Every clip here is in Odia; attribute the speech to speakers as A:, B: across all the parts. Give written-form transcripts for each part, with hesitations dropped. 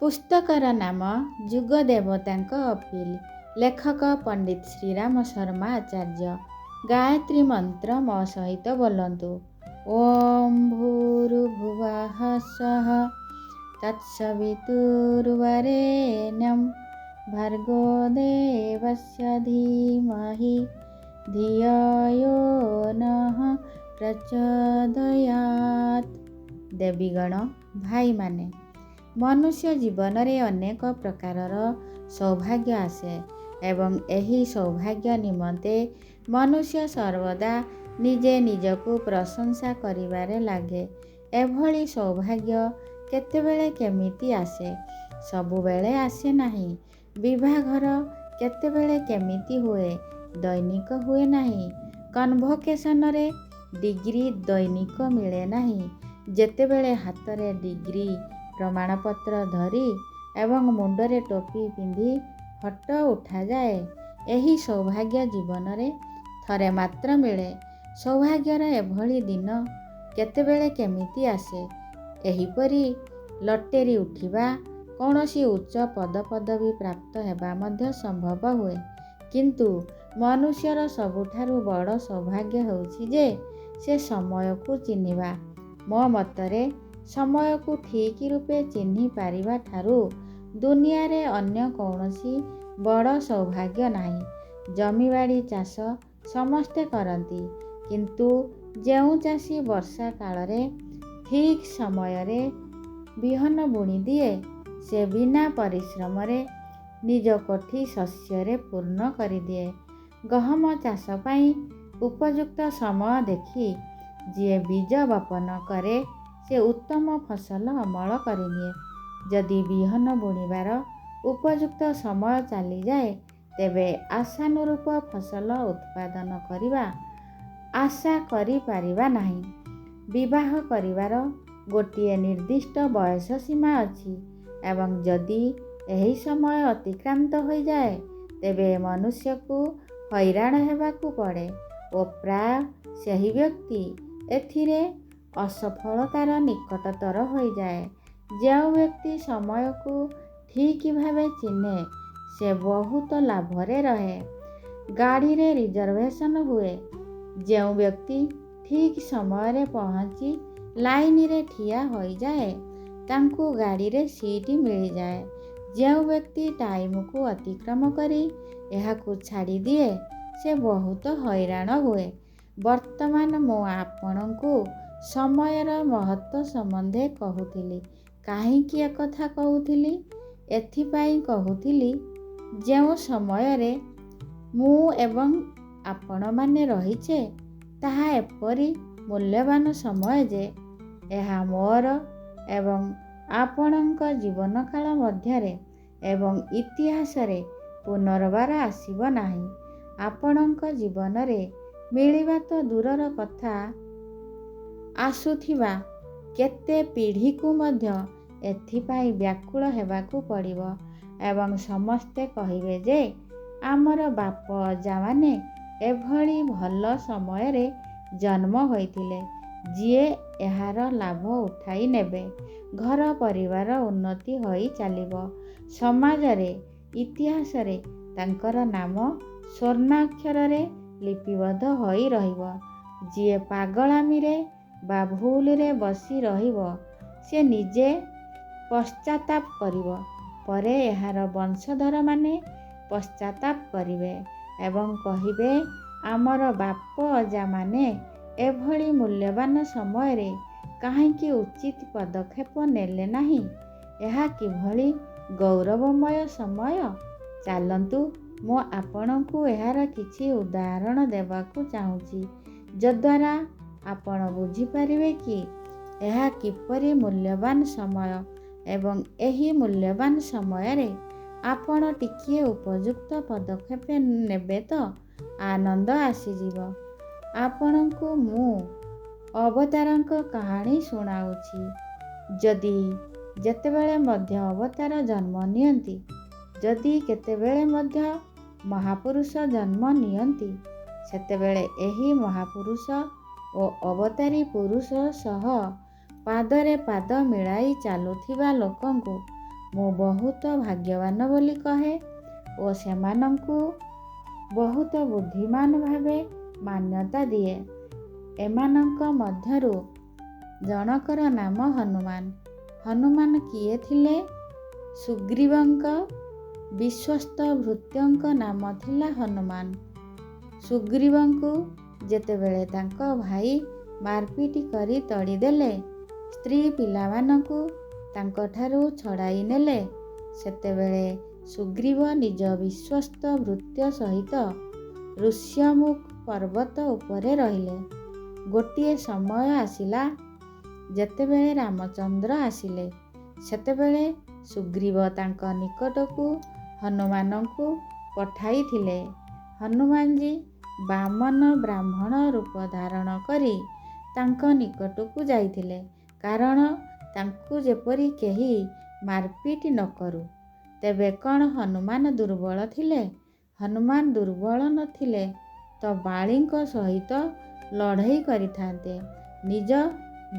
A: ପୁସ୍ତକର ନାମ ଯୁଗ ଦେବତାଙ୍କ ଅପିଲ। ଲେଖକ ପଣ୍ଡିତ ଶ୍ରୀରାମ ଶର୍ମା ଆଚାର୍ଯ୍ୟ। ଗାୟତ୍ରୀ ମନ୍ତ୍ର ମୋ ସହିତ ବୋଲନ୍ତୁ। ଓମ୍ ଭୂର୍ଭୁବଃ ସ୍ୱଃ ତତ୍ସବିତୁର୍ବରେଣ୍ୟଂ ଭର୍ଗୋ ଦେବସ୍ୟ ଧୀମହି ଧିୟୋ ୟୋ ନଃ ପ୍ରଚୋଦୟାତ୍। ଦେବୀଗଣ, ଭାଇମାନେ, ମନୁଷ୍ୟ ଜୀବନରେ ଅନେକ ପ୍ରକାରର ସୌଭାଗ୍ୟ ଆସେ ଏବଂ ଏହି ସୌଭାଗ୍ୟ ନିମନ୍ତେ ମନୁଷ୍ୟ ସର୍ବଦା ନିଜେ ନିଜକୁ ପ୍ରଶଂସା କରିବାରେ ଲାଗେ। ଏଭଳି ସୌଭାଗ୍ୟ କେତେବେଳେ କେମିତି ଆସେ, ସବୁବେଳେ ଆସେ ନାହିଁ। ବିବାହଘର କେତେବେଳେ କେମିତି ହୁଏ, ଦୈନିକ ହୁଏ ନାହିଁ। କନଭୋକେସନରେ ଡିଗ୍ରୀ ଦୈନିକ ମିଳେ ନାହିଁ। ଯେତେବେଳେ ହାତରେ ଡିଗ୍ରୀ ପ୍ରମାଣପତ୍ର ଧରି ଏବଂ ମୁଣ୍ଡରେ ଟୋପି ପିନ୍ଧି ଫଟୋ ଉଠାଯାଏ, ଏହି ସୌଭାଗ୍ୟ ଜୀବନରେ ଥରେ ମାତ୍ର ମିଳେ। ସୌଭାଗ୍ୟର ଏଭଳି ଦିନ କେତେବେଳେ କେମିତି ଆସେ। ଏହିପରି ଲଟେରୀ ଉଠିବା, କୌଣସି ଉଚ୍ଚ ପଦପଦବୀ ପ୍ରାପ୍ତ ହେବା ମଧ୍ୟ ସମ୍ଭବ ହୁଏ। କିନ୍ତୁ ମନୁଷ୍ୟର ସବୁଠାରୁ ବଡ଼ ସୌଭାଗ୍ୟ ହେଉଛି ଯେ ସେ ସମୟକୁ ଚିହ୍ନିବା। ମୋ ମତରେ ସମୟକୁ ଠିକ୍ ରୂପେ ଚିହ୍ନି ପାରିବା ଠାରୁ ଦୁନିଆରେ ଅନ୍ୟ କୌଣସି ବଡ଼ ସୌଭାଗ୍ୟ ନାହିଁ। ଜମିବାଡ଼ି ଚାଷ ସମସ୍ତେ କରନ୍ତି, କିନ୍ତୁ ଯେଉଁ ଚାଷୀ ବର୍ଷା କାଳରେ ଠିକ୍ ସମୟରେ ବିହନ ବୁଣିଦିଏ, ସେ ବିନା ପରିଶ୍ରମରେ ନିଜ କୋଠି ଶସ୍ୟରେ ପୂର୍ଣ୍ଣ କରିଦିଏ। ଗହମ ଚାଷ ପାଇଁ ଉପଯୁକ୍ତ ସମୟ ଦେଖି ଯିଏ ବୀଜ ବପନ କରେ, ସେ ଉତ୍ତମ ଫସଲ ଅମଳ କରିନିଏ। ଯଦି ବିହନ ବୁଣିବାର ଉପଯୁକ୍ତ ସମୟ ଚାଲିଯାଏ, ତେବେ ଆଶାନୁରୂପ ଫସଲ ଉତ୍ପାଦନ କରିବା ଆଶା କରିପାରିବା ନାହିଁ। ବିବାହ କରିବାର ଗୋଟିଏ ନିର୍ଦ୍ଦିଷ୍ଟ ବୟସ ସୀମା ଅଛି ଏବଂ ଯଦି ଏହି ସମୟ ଅତିକ୍ରାନ୍ତ ହୋଇଯାଏ, ତେବେ ମନୁଷ୍ୟକୁ ହଇରାଣ ହେବାକୁ ପଡ଼େ ଓ ପ୍ରାୟ ସେହି ବ୍ୟକ୍ତି ଏଥିରେ ଅସଫଳତାର ନିକଟତର ହୋଇଯାଏ। ଯେଉଁ ବ୍ୟକ୍ତି ସମୟକୁ ଠିକ୍ ଭାବେ ଚିହ୍ନେ, ସେ ବହୁତ ଲାଭରେ ରହେ। ଗାଡ଼ିରେ ରିଜର୍ଭେସନ୍ ହୁଏ। ଯେଉଁ ବ୍ୟକ୍ତି ଠିକ୍ ସମୟରେ ପହଞ୍ଚି ଲାଇନରେ ଠିଆ ହୋଇଯାଏ, ତାଙ୍କୁ ଗାଡ଼ିରେ ସିଟ୍ ମିଳିଯାଏ। ଯେଉଁ ବ୍ୟକ୍ତି ଟାଇମକୁ ଅତିକ୍ରମ କରି ଏହାକୁ ଛାଡ଼ିଦିଏ, ସେ ବହୁତ ହଇରାଣ ହୁଏ। ବର୍ତ୍ତମାନ ମୁଁ ଆପଣଙ୍କୁ ସମୟର ମହତ୍ତ୍ୱ ସମ୍ବନ୍ଧେ କହୁଥିଲି। କାହିଁକି ଏକଥା କହୁଥିଲି? ଏଥିପାଇଁ କହୁଥିଲି, ଯେଉଁ ସମୟରେ ମୁଁ ଏବଂ ଆପଣମାନେ ରହିଛେ, ତାହା ଏପରି ମୂଲ୍ୟବାନ ସମୟ ଯେ ଏହା ମୋର ଏବଂ ଆପଣଙ୍କ ଜୀବନକାଳ ମଧ୍ୟରେ ଏବଂ ଇତିହାସରେ ପୁନର୍ବାର ଆସିବ ନାହିଁ। ଆପଣଙ୍କ ଜୀବନରେ ମିଳିବା ତ ଦୂରର କଥା, ଆସୁଥିବା କେତେ ପିଢ଼ିକୁ ମଧ୍ୟ ଏଥିପାଇଁ ବ୍ୟାକୁଳ ହେବାକୁ ପଡ଼ିବ ଏବଂ ସମସ୍ତେ କହିବେ ଯେ ଆମର ବାପ ଅଜାମାନେ ଏଭଳି ଭଲ ସମୟରେ ଜନ୍ମ ହୋଇଥିଲେ, ଯିଏ ଏହାର ଲାଭ ଉଠାଇ ନେବେ। ଘର ପରିବାର ଉନ୍ନତି ହୋଇ ଚାଲିବ। ସମାଜରେ, ଇତିହାସରେ ତାଙ୍କର ନାମ ସ୍ୱର୍ଣ୍ଣାକ୍ଷରରେ ଲିପିବଦ୍ଧ ହୋଇ ରହିବ। ଯିଏ ପାଗଳାମୀରେ ବା ଭୁଲରେ ବସି ରହିବ, ସେ ନିଜେ ପଶ୍ଚାତାପ କରିବ, ପରେ ଏହାର ବଂଶଧରମାନେ ପଶ୍ଚାତାପ କରିବେ ଏବଂ କହିବେ, ଆମର ବାପ ଅଜାମାନେ ଏଭଳି ମୂଲ୍ୟବାନ ସମୟରେ କାହିଁକି ଉଚିତ ପଦକ୍ଷେପ ନେଲେ ନାହିଁ? ଏହା କିଭଳି ଗୌରବମୟ ସମୟ! ଚାଲନ୍ତୁ, ମୁଁ ଆପଣଙ୍କୁ ଏହାର କିଛି ଉଦାହରଣ ଦେବାକୁ ଚାହୁଁଛି, ଯଦ୍ୱାରା ଆପଣ ବୁଝିପାରିବେ କି ଏହା କିପରି ମୂଲ୍ୟବାନ ସମୟ ଏବଂ ଏହି ମୂଲ୍ୟବାନ ସମୟରେ ଆପଣ ଟିକିଏ ଉପଯୁକ୍ତ ପଦକ୍ଷେପ ନେବେ ତ ଆନନ୍ଦ ଆସିଯିବ। ଆପଣଙ୍କୁ ମୁଁ ଅବତାରଙ୍କ କାହାଣୀ ଶୁଣାଉଛି। ଯଦି ଯେତେବେଳେ ମଧ୍ୟ ଅବତାର ଜନ୍ମ ନିଅନ୍ତି, ଯଦି କେତେବେଳେ ମଧ୍ୟ ମହାପୁରୁଷ ଜନ୍ମ ନିଅନ୍ତି, ସେତେବେଳେ ଏହି ମହାପୁରୁଷ ଓ ଅବତାରୀ ପୁରୁଷ ସହ ପାଦରେ ପାଦ ମିଳାଇ ଚାଲୁଥିବା ଲୋକଙ୍କୁ ମୁଁ ବହୁତ ଭାଗ୍ୟବାନ ବୋଲି କହେ ଓ ସେମାନଙ୍କୁ ବହୁତ ବୁଦ୍ଧିମାନ ଭାବେ ମାନ୍ୟତା ଦିଏ। ଏମାନଙ୍କ ମଧ୍ୟରୁ ଜଣକର ନାମ ହନୁମାନ। ହନୁମାନ କିଏ ଥିଲେ? ସୁଗ୍ରୀବଙ୍କ ବିଶ୍ୱସ୍ତ ଭୃତ୍ୟଙ୍କ ନାମ ଥିଲା ହନୁମାନ। ସୁଗ୍ରୀବଙ୍କୁ ଯେତେବେଳେ ତାଙ୍କ ଭାଇ ମାରପିଟ କରି ତଡ଼ିଦେଲେ, ସ୍ତ୍ରୀ ପିଲାମାନଙ୍କୁ ତାଙ୍କଠାରୁ ଛଡ଼ାଇ ନେଲେ, ସେତେବେଳେ ସୁଗ୍ରୀବ ନିଜ ବିଶ୍ୱସ୍ତ ଭୃତ୍ୟ ସହିତ ଋଷ୍ୟମୁଖ ପର୍ବତ ଉପରେ ରହିଲେ। ଗୋଟିଏ ସମୟ ଆସିଲା ଯେତେବେଳେ ରାମଚନ୍ଦ୍ର ଆସିଲେ। ସେତେବେଳେ ସୁଗ୍ରୀବ ତାଙ୍କ ନିକଟକୁ ହନୁମାନଙ୍କୁ ପଠାଇଥିଲେ। ହନୁମାନଜୀ ବାମନ ବ୍ରାହ୍ମଣ ରୂପ ଧାରଣ କରି ତାଙ୍କ ନିକଟକୁ ଯାଇଥିଲେ, କାରଣ ତାଙ୍କୁ ଯେପରି କେହି ମାରପିଟ ନ କରୁ। ତେବେ କ'ଣ ହନୁମାନ ଦୁର୍ବଳ ଥିଲେ? ହନୁମାନ ଦୁର୍ବଳ ନଥିଲେ ତ ବାଳୀଙ୍କ ସହିତ ଲଢ଼େଇ କରିଥାନ୍ତେ। ନିଜ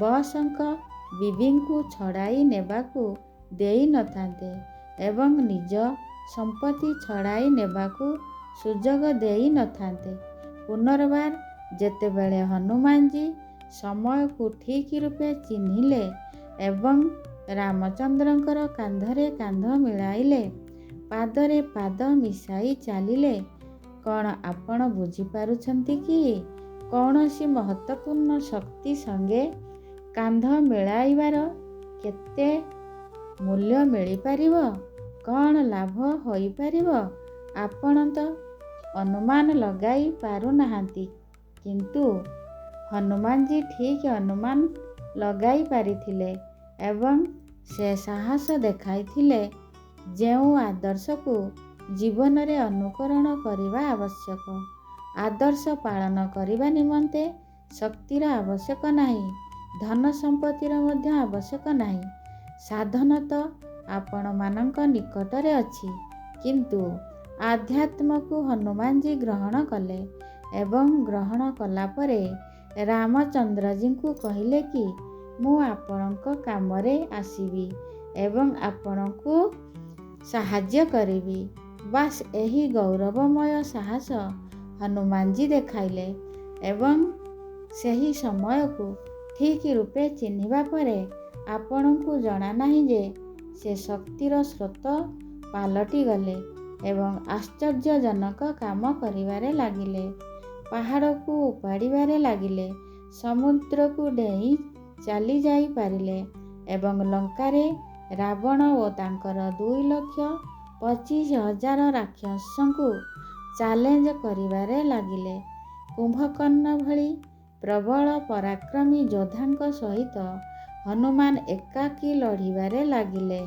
A: ବସଙ୍କ ବିବିଙ୍କୁ ଛଡ଼ାଇ ନେବାକୁ ଦେଇ ନଥାନ୍ତେ ଏବଂ ନିଜ ସମ୍ପତ୍ତି ଛଡ଼ାଇ ନେବାକୁ ସୁଯୋଗ ଦେଇ ନଥାନ୍ତେ। ପୁନର୍ବାର ଯେତେବେଳେ ହନୁମାନଜୀ ସମୟକୁ ଠିକ୍ ରୂପେ ଚିହ୍ନିଲେ ଏବଂ ରାମଚନ୍ଦ୍ରଙ୍କର କାନ୍ଧରେ କାନ୍ଧ ମିଳାଇଲେ, ପାଦରେ ପାଦ ମିଶାଇ ଚାଲିଲେ, କ'ଣ ଆପଣ ବୁଝିପାରୁଛନ୍ତି କି କୌଣସି ମହତ୍ତ୍ୱପୂର୍ଣ୍ଣ ଶକ୍ତି ସଙ୍ଗେ କାନ୍ଧ ମିଳାଇବାର କେତେ ମୂଲ୍ୟ ମିଳିପାରିବ? କ'ଣ ଲାଭ ହୋଇପାରିବ? ଆପଣ ତ ଅନୁମାନ ଲଗାଇ ପାରୁନାହାନ୍ତି, କିନ୍ତୁ ହନୁମାନଜୀ ଠିକ୍ ଅନୁମାନ ଲଗାଇ ପାରିଥିଲେ ଏବଂ ସେ ସାହସ ଦେଖାଇଥିଲେ ଯେଉଁ ଆଦର୍ଶକୁ ଜୀବନରେ ଅନୁକରଣ କରିବା ଆବଶ୍ୟକ। ଆଦର୍ଶ ପାଳନ କରିବା ନିମନ୍ତେ ଶକ୍ତିର ଆବଶ୍ୟକ ନାହିଁ, ଧନ ସମ୍ପତ୍ତିର ମଧ୍ୟ ଆବଶ୍ୟକ ନାହିଁ। ସାଧନ ତ ଆପଣମାନଙ୍କ ନିକଟରେ ଅଛି, କିନ୍ତୁ ଆଧ୍ୟାତ୍ମକୁ ହନୁମାନଜୀ ଗ୍ରହଣ କଲେ ଏବଂ ଗ୍ରହଣ କଲା ପରେ ରାମଚନ୍ଦ୍ରଜୀଙ୍କୁ କହିଲେ କି ମୁଁ ଆପଣଙ୍କ କାମରେ ଆସିବି ଏବଂ ଆପଣଙ୍କୁ ସାହାଯ୍ୟ କରିବି। ବାସ୍ ଏହି ଗୌରବମୟ ସାହସ ହନୁମାନଜୀ ଦେଖାଇଲେ ଏବଂ ସେହି ସମୟକୁ ଠିକ୍ ରୂପେ ଚିହ୍ନିବା ପରେ ଆପଣଙ୍କୁ ଜଣାନାହିଁ ଯେ ସେ ଶକ୍ତିର ସ୍ରୋତ ପାଲଟିଗଲେ ଏବଂ ଆଶ୍ଚର୍ଯ୍ୟଜନକ କାମ କରିବାରେ ଲାଗିଲେ। ପାହାଡ଼କୁ ଉପାଡ଼ିବାରେ ଲାଗିଲେ, ସମୁଦ୍ରକୁ ଡେଇଁ ଚାଲି ଯାଇପାରିଲେ ଏବଂ ଲଙ୍କାରେ ରାବଣ ଓ ତାଙ୍କର 2,25,000 ରାକ୍ଷସଙ୍କୁ ଚ୍ୟାଲେଞ୍ଜ କରିବାରେ ଲାଗିଲେ। କୁମ୍ଭକର୍ଣ୍ଣ ଭଳି ପ୍ରବଳ ପରାକ୍ରମୀ ଯୋଦ୍ଧାଙ୍କ ସହିତ ହନୁମାନ ଏକାକୀ ଲଢ଼ିବାରେ ଲାଗିଲେ।